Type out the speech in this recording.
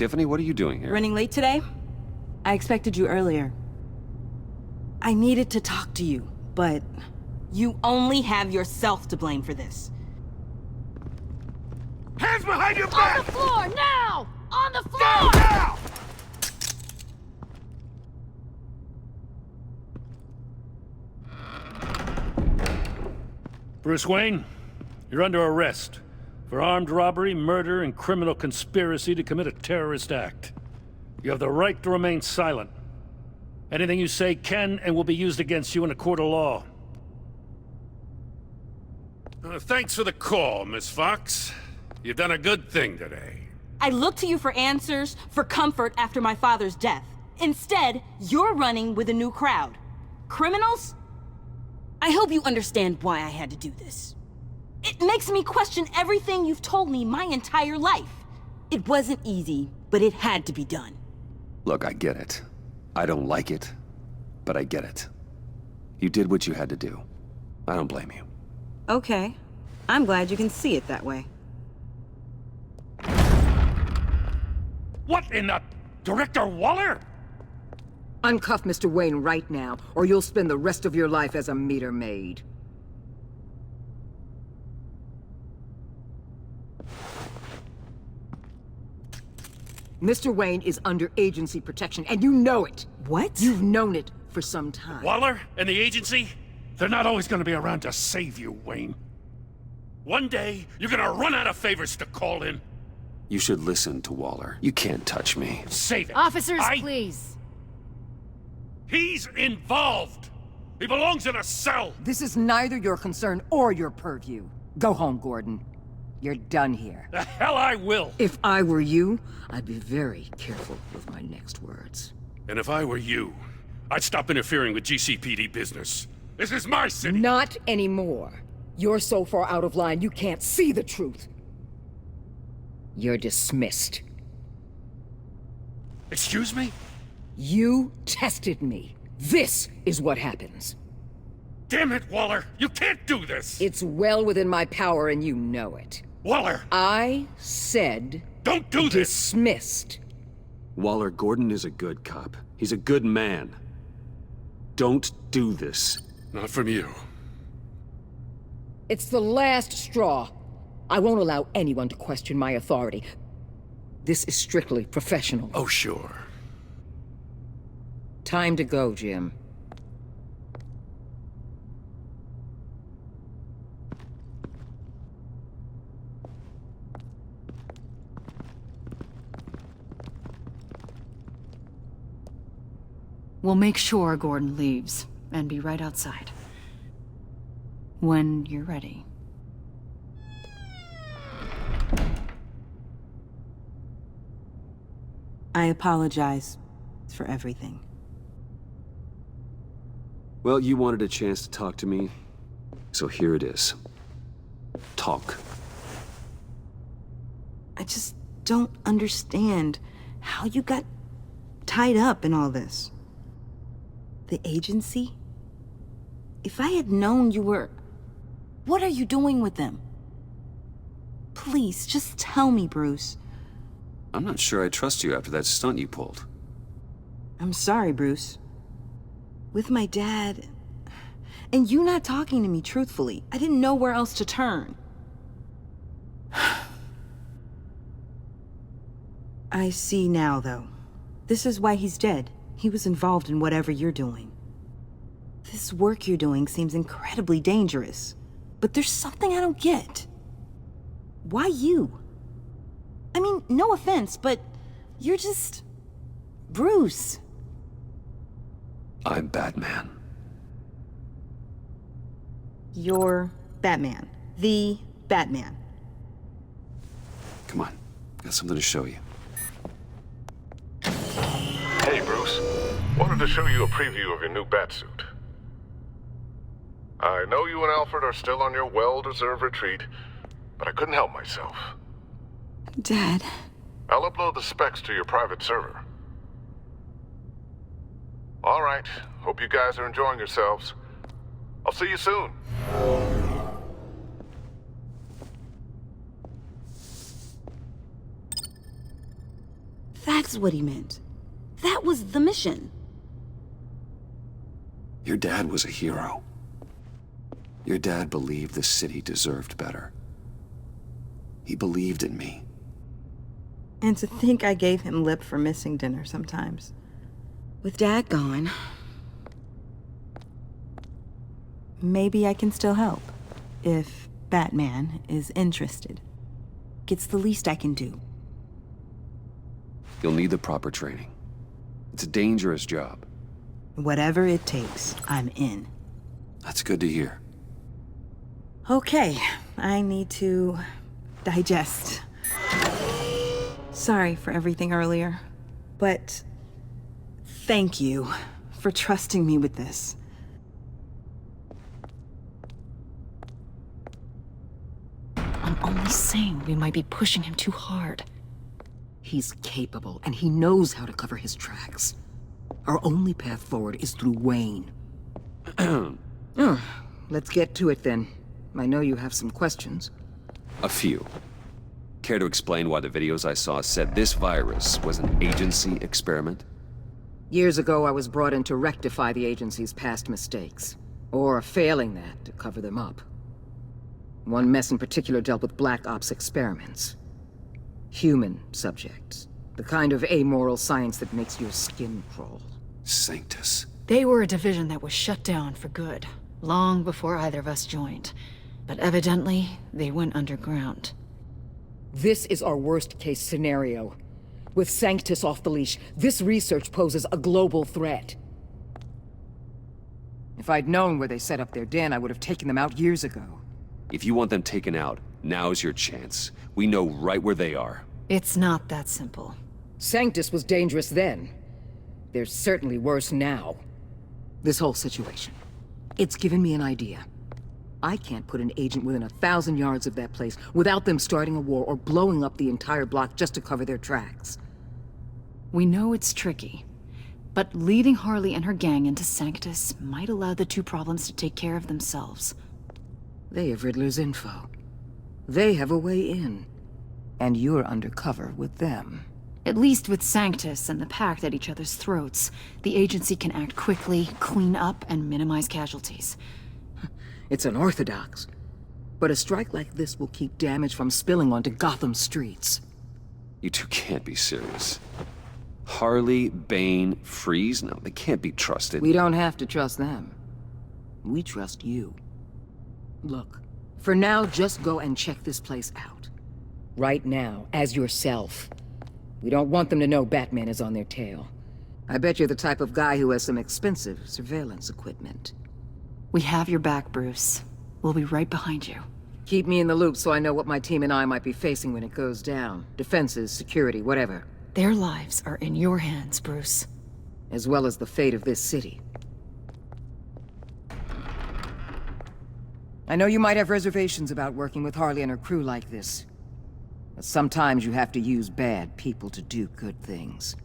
Tiffany, what are you doing here? Running late today? I expected you earlier. I needed to talk to you, but you only have yourself to blame for this. Hands behind your back! On the floor, now! On the floor! Down, now! Bruce Wayne, you're under arrest for armed robbery, murder, and criminal conspiracy to commit a terrorist act. You have the right to remain silent. Anything you say can and will be used against you in a court of law. Thanks for the call, Miss Fox. You've done a good thing today. I looked to you for answers, for comfort after my father's death. Instead, you're running with a new crowd. Criminals? I hope you understand why I had to do this. It makes me question everything you've told me my entire life. It wasn't easy, but it had to be done. Look, I get it. I don't like it, but I get it. You did what you had to do. I don't blame you. Okay. I'm glad you can see it that way. What in the... Director Waller? Uncuff Mr. Wayne right now, or you'll spend the rest of your life as a meter maid. Mr. Wayne is under agency protection, and you know it! What? You've known it for some time. Waller and the agency? They're not always gonna be around to save you, Wayne. One day, you're gonna run out of favors to call in. You should listen to Waller. You can't touch me. Save it. Officers, please. He's involved. He belongs in a cell. This is neither your concern or your purview. Go home, Gordon. You're done here. The hell I will. If I were you, I'd be very careful with my next words. And if I were you, I'd stop interfering with GCPD business. This is my city! Not anymore. You're so far out of line you can't see the truth. You're dismissed. Excuse me? You tested me. This is what happens. Damn it, Waller! You can't do this! It's well within my power and you know it. Waller! I said... Don't do this! Dismissed. Waller, Gordon is a good cop. He's a good man. Don't do this. Not from you. It's the last straw. I won't allow anyone to question my authority. This is strictly professional. Oh, sure. Time to go, Jim. We'll make sure Gordon leaves, and be right outside. When you're ready. I apologize for everything. Well, you wanted a chance to talk to me, so here it is. Talk. I just don't understand how you got tied up in all this. The agency? If I had known you were... What are you doing with them? Please, just tell me, Bruce. I'm not sure I trust you after that stunt you pulled. I'm sorry, Bruce. With my dad... And you not talking to me truthfully, I didn't know where else to turn. I see now, though. This is why he's dead. He was involved in whatever you're doing. This work you're doing seems incredibly dangerous. But there's something I don't get. Why you? I mean, no offense, but you're just... Bruce. I'm Batman. You're Batman. The Batman. Come on, got something to show you. Hey, Bruce. Wanted to show you a preview of your new Batsuit. I know you and Alfred are still on your well-deserved retreat, but I couldn't help myself. Dad. I'll upload the specs to your private server. All right. Hope you guys are enjoying yourselves. I'll see you soon. That's what he meant. That was the mission. Your dad was a hero. Your dad believed the city deserved better. He believed in me. And to think I gave him lip for missing dinner sometimes. With Dad gone, maybe I can still help. If Batman is interested. It's the least I can do. You'll need the proper training. It's a dangerous job. Whatever it takes, I'm in. That's good to hear. Okay, I need to digest. Sorry for everything earlier, but thank you for trusting me with this. I'm only saying we might be pushing him too hard. He's capable, and he knows how to cover his tracks. Our only path forward is through Wayne. Let's get to it then. I know you have some questions. A few. Care to explain why the videos I saw said this virus was an agency experiment? Years ago, I was brought in to rectify the agency's past mistakes. Or, failing that, to cover them up. One mess in particular dealt with Black Ops experiments. Human subjects. The kind of amoral science that makes your skin crawl. Sanctus. They were a division that was shut down for good, long before either of us joined. But evidently, they went underground. This is our worst-case scenario. With Sanctus off the leash, this research poses a global threat. If I'd known where they set up their den, I would have taken them out years ago. If you want them taken out, now's your chance. We know right where they are. It's not that simple. Sanctus was dangerous then. They're certainly worse now. This whole situation. It's given me an idea. I can't put an agent within 1,000 yards of that place without them starting a war or blowing up the entire block just to cover their tracks. We know it's tricky, but leading Harley and her gang into Sanctus might allow the two problems to take care of themselves. They have Riddler's info. They have a way in. And you're undercover with them. At least with Sanctus and the Pact at each other's throats, the agency can act quickly, clean up, and minimize casualties. It's unorthodox. But a strike like this will keep damage from spilling onto Gotham streets. You two can't be serious. Harley, Bane, Freeze? No, they can't be trusted. We don't have to trust them. We trust you. Look, for now, just go and check this place out. Right now, as yourself. We don't want them to know Batman is on their tail. I bet you're the type of guy who has some expensive surveillance equipment. We have your back, Bruce. We'll be right behind you. Keep me in the loop so I know what my team and I might be facing when it goes down. Defenses, security, whatever. Their lives are in your hands, Bruce. As well as the fate of this city. I know you might have reservations about working with Harley and her crew like this. But sometimes you have to use bad people to do good things.